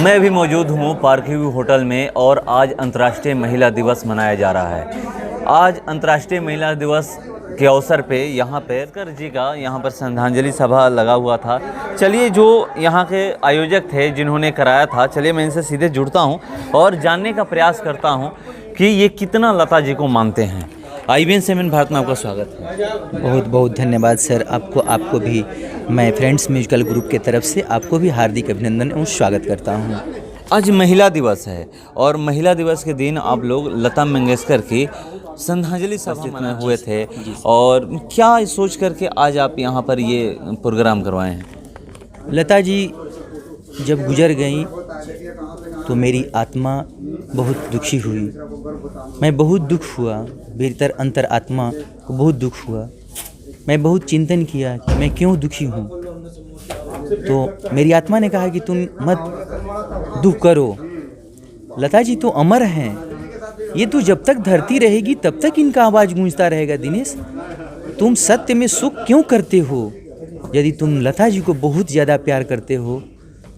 मैं अभी मौजूद हूँ पार्क व्यू होटल में और आज अंतर्राष्ट्रीय महिला दिवस मनाया जा रहा है। आज अंतर्राष्ट्रीय महिला दिवस के अवसर पे यहाँ पे अंबेडकर जी का यहाँ पर श्रद्धांजलि सभा लगा हुआ था। चलिए जो यहाँ के आयोजक थे जिन्होंने कराया था, चलिए मैं इनसे सीधे जुड़ता हूँ और जानने का प्रयास करता हूँ कि ये कितना लता जी को मानते हैं। IBN 7 भारत में आपका स्वागत है। बहुत बहुत धन्यवाद सर, आपको भी मैं फ्रेंड्स म्यूजिकल ग्रुप के तरफ से आपको भी हार्दिक अभिनंदन और स्वागत करता हूँ। आज महिला दिवस है और महिला दिवस के दिन आप लोग लता मंगेशकर की श्रद्धांजलि सभा में हुए थे और क्या सोच करके आज आप यहाँ पर ये प्रोग्राम करवाए हैं? लता जी जब गुजर गई तो मेरी आत्मा बहुत दुखी हुई, मैं बहुत दुख हुआ, भीतर अंतर आत्मा को बहुत दुख हुआ। मैं बहुत चिंतन किया कि मैं क्यों दुखी हूँ। तो मेरी आत्मा ने कहा कि तुम मत दुख करो, लता जी तो अमर हैं, ये तो जब तक धरती रहेगी तब तक इनका आवाज़ गूंजता रहेगा। दिनेश, तुम सत्य में सुख क्यों करते हो? यदि तुम लता जी को बहुत ज़्यादा प्यार करते हो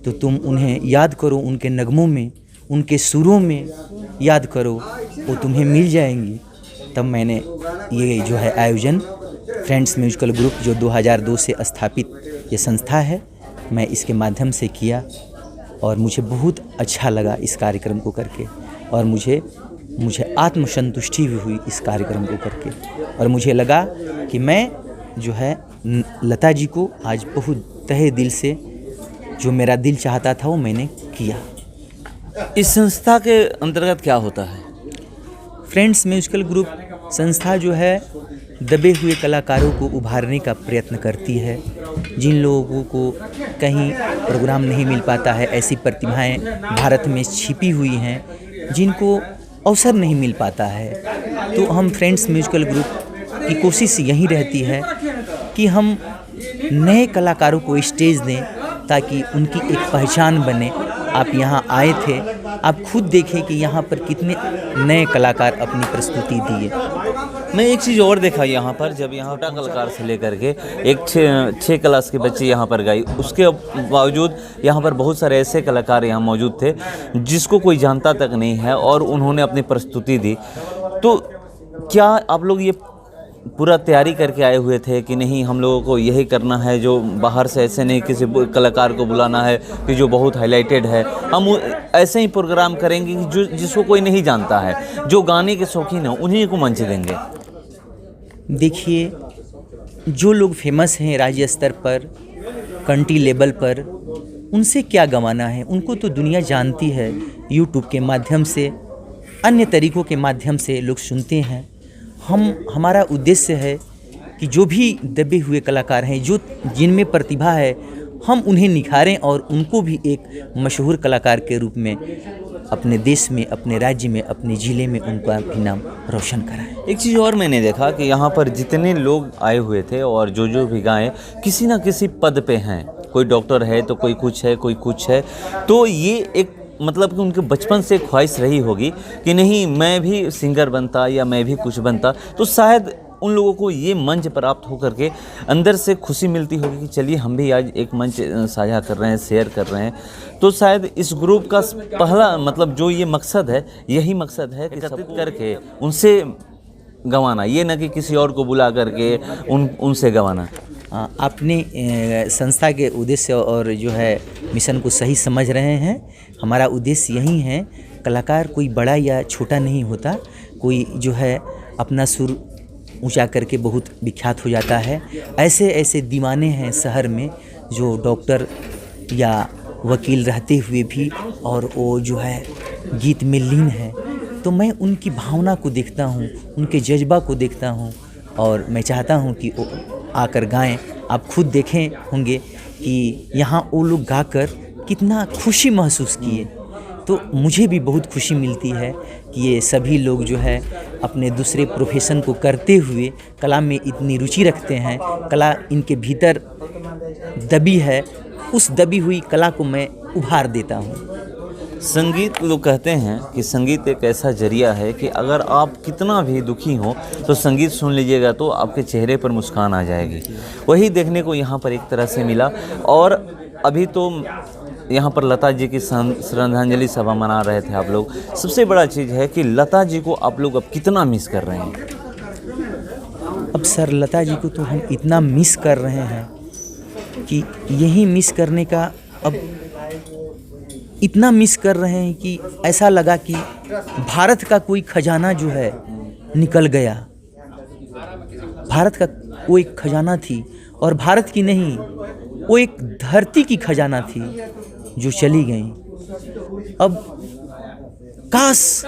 तो तुम उन्हें याद करो, उनके नगमों में, उनके सुरों में याद करो, वो तुम्हें मिल जाएंगी। तब मैंने ये जो है आयोजन फ्रेंड्स म्यूजिकल ग्रुप जो 2002 से स्थापित ये संस्था है, मैं इसके माध्यम से किया और मुझे बहुत अच्छा लगा इस कार्यक्रम को करके और मुझे आत्मसंतुष्टि भी हुई इस कार्यक्रम को करके और मुझे लगा कि मैं जो है लता जी को आज बहुत तहे दिल से जो मेरा दिल चाहता था वो मैंने किया। इस संस्था के अंतर्गत क्या होता है? फ्रेंड्स म्यूजिकल ग्रुप संस्था जो है दबे हुए कलाकारों को उभारने का प्रयत्न करती है। जिन लोगों को कहीं प्रोग्राम नहीं मिल पाता है, ऐसी प्रतिभाएं भारत में छिपी हुई हैं जिनको अवसर नहीं मिल पाता है, तो हम फ्रेंड्स म्यूजिकल ग्रुप की कोशिश यही रहती है कि हम नए कलाकारों को स्टेज दें ताकि उनकी एक पहचान बने। आप यहाँ आए थे, आप खुद देखें कि यहाँ पर कितने नए कलाकार अपनी प्रस्तुति दिए। मैं एक चीज़ और देखा यहाँ पर, जब यहाँ छोटा कलाकार से लेकर के एक 6 क्लास के बच्चे यहाँ पर गाई, उसके बावजूद यहाँ पर बहुत सारे ऐसे कलाकार यहाँ मौजूद थे जिसको कोई जानता तक नहीं है और उन्होंने अपनी प्रस्तुति दी। तो क्या आप लोग ये पूरा तैयारी करके आए हुए थे कि नहीं हम लोगों को यही करना है, जो बाहर से ऐसे नहीं किसी कलाकार को बुलाना है कि जो बहुत हाईलाइटेड है, हम ऐसे ही प्रोग्राम करेंगे कि जिसको कोई नहीं जानता है, जो गाने के शौकीन हैं उन्हीं को मंच देंगे? देखिए, जो लोग फेमस हैं राज्य स्तर पर, कंट्री लेवल पर, उनसे क्या गंवाना है, उनको तो दुनिया जानती है। यूट्यूब के माध्यम से, अन्य तरीक़ों के माध्यम से लोग सुनते हैं। हमारा उद्देश्य है कि जो भी दबे हुए कलाकार हैं, जो जिनमें प्रतिभा है, हम उन्हें निखारें और उनको भी एक मशहूर कलाकार के रूप में अपने देश में, अपने राज्य में, अपने ज़िले में उनका भी नाम रोशन कराएं। एक चीज़ और मैंने देखा कि यहाँ पर जितने लोग आए हुए थे और जो भी गाएं, किसी ना किसी पद पे हैं। कोई डॉक्टर है तो कोई कुछ है, कोई कुछ है। तो ये एक मतलब कि उनके बचपन से ख्वाहिश रही होगी कि नहीं मैं भी सिंगर बनता या मैं भी कुछ बनता, तो शायद उन लोगों को ये मंच प्राप्त होकर के अंदर से खुशी मिलती होगी कि चलिए हम भी आज एक मंच साझा कर रहे हैं, शेयर कर रहे हैं। तो शायद इस ग्रुप का पहला मतलब जो ये मकसद है, यही मकसद है कि एकत्रित करके उनसे गंवाना, ये ना कि किसी और को बुला करके उनसे गंवाना। अपने संस्था के उद्देश्य और जो है मिशन को सही समझ रहे हैं। हमारा उद्देश्य यही है, कलाकार कोई बड़ा या छोटा नहीं होता, कोई जो है अपना सुर ऊंचा करके बहुत विख्यात हो जाता है। ऐसे ऐसे दीवाने हैं शहर में जो डॉक्टर या वकील रहते हुए भी और वो जो है गीत में लीन है। तो मैं उनकी भावना को देखता हूँ, उनके जज्बा को देखता हूँ और मैं चाहता हूँ कि वो आकर गाएं। आप खुद देखें होंगे कि यहाँ वो लोग गाकर कितना खुशी महसूस किए। तो मुझे भी बहुत खुशी मिलती है कि ये सभी लोग जो है अपने दूसरे प्रोफेशन को करते हुए कला में इतनी रुचि रखते हैं। कला इनके भीतर दबी है, उस दबी हुई कला को मैं उभार देता हूँ। संगीत, लोग कहते हैं कि संगीत एक ऐसा जरिया है कि अगर आप कितना भी दुखी हो तो संगीत सुन लीजिएगा तो आपके चेहरे पर मुस्कान आ जाएगी। वही देखने को यहाँ पर एक तरह से मिला। और अभी तो यहाँ पर लता जी की श्रद्धांजलि सभा मना रहे थे आप लोग। सबसे बड़ा चीज़ है कि लता जी को आप लोग अब कितना मिस कर रहे हैं? अब सर लता जी को तो हम इतना मिस कर रहे हैं कि यही मिस करने का अब इतना मिस कर रहे हैं कि ऐसा लगा कि भारत का कोई खजाना जो है निकल गया। भारत का वो एक खजाना थी, और भारत की नहीं, वो एक धरती की खजाना थी जो चली गई। अब काश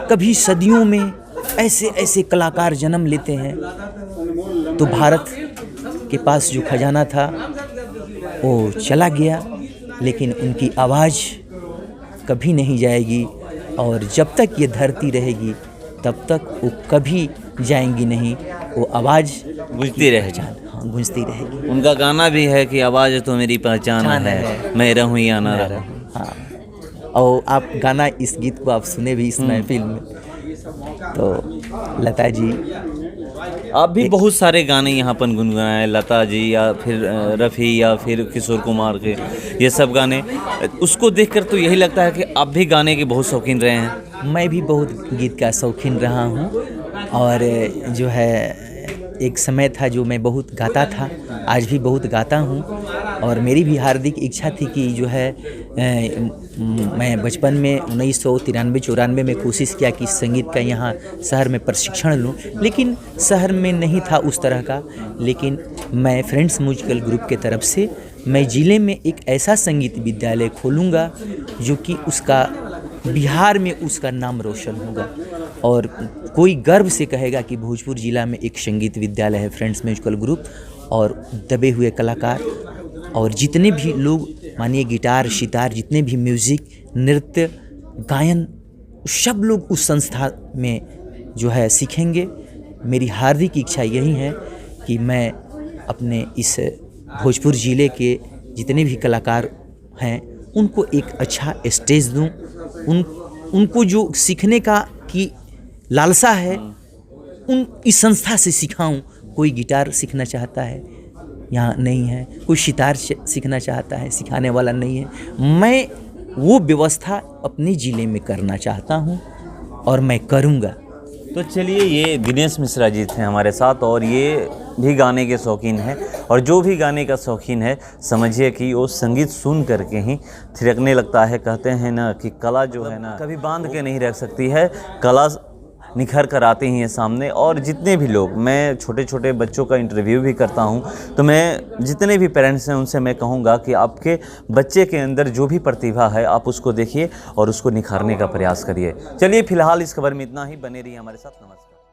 कभी सदियों में ऐसे ऐसे कलाकार जन्म लेते हैं तो भारत के पास जो खजाना था वो चला गया, लेकिन उनकी आवाज़ कभी नहीं जाएगी, और जब तक ये धरती रहेगी तब तक वो कभी जाएंगी नहीं। वो आवाज़ गूंजती रह जाए। हाँ, गूंजती रहेगी। उनका गाना भी है कि आवाज़ तो मेरी पहचान है, मैं रहूँ या ना रहूँ। हाँ, और आप गाना, इस गीत को आप सुने भी इस महफिल में, तो लता जी आप भी बहुत सारे गाने यहाँ पर गुनगुनाए, लता जी या फिर रफ़ी या फिर किशोर कुमार के, ये सब गाने, उसको देखकर तो यही लगता है कि आप भी गाने के बहुत शौकीन रहे हैं। मैं भी बहुत गीत का शौकीन रहा हूँ, और जो है एक समय था जो मैं बहुत गाता था, आज भी बहुत गाता हूँ। और मेरी भी हार्दिक इच्छा थी कि जो है मैं बचपन में 1993-94 में कोशिश किया कि संगीत का यहाँ शहर में प्रशिक्षण लूँ, लेकिन शहर में नहीं था उस तरह का। लेकिन मैं फ्रेंड्स म्यूजिकल ग्रुप के तरफ से मैं ज़िले में एक ऐसा संगीत विद्यालय खोलूँगा जो कि उसका बिहार में उसका नाम रोशन होगा, और कोई गर्व से कहेगा कि भोजपुर ज़िला में एक संगीत विद्यालय है, फ्रेंड्स म्यूजिकल ग्रुप। और दबे हुए कलाकार और जितने भी लोग, मानिए गिटार, सितार, जितने भी म्यूज़िक, नृत्य, गायन, सब लोग उस संस्था में जो है सीखेंगे। मेरी हार्दिक इच्छा यही है कि मैं अपने इस भोजपुर ज़िले के जितने भी कलाकार हैं उनको एक अच्छा स्टेज दूं, उनको जो सीखने का की लालसा है उन इस संस्था से सिखाऊं। कोई गिटार सीखना चाहता है, यहाँ नहीं है, कोई सितार सीखना चाहता है, सिखाने वाला नहीं है। मैं वो व्यवस्था अपने ज़िले में करना चाहता हूँ और मैं करूँगा। तो चलिए, ये दिनेश मिश्रा जी थे हमारे साथ, और ये भी गाने के शौकीन हैं, और जो भी गाने का शौकीन है समझिए कि वो संगीत सुन करके ही थिरकने लगता है। कहते हैं ना कि कला जो है ना कभी बांध के नहीं रख सकती है, कला निखर कर आती ही है सामने। और जितने भी लोग, मैं छोटे छोटे बच्चों का इंटरव्यू भी करता हूं, तो मैं जितने भी पेरेंट्स हैं उनसे मैं कहूंगा कि आपके बच्चे के अंदर जो भी प्रतिभा है आप उसको देखिए और उसको निखारने का प्रयास करिए। चलिए, फिलहाल इस खबर में इतना ही। बने रहिए हमारे साथ। नमस्कार।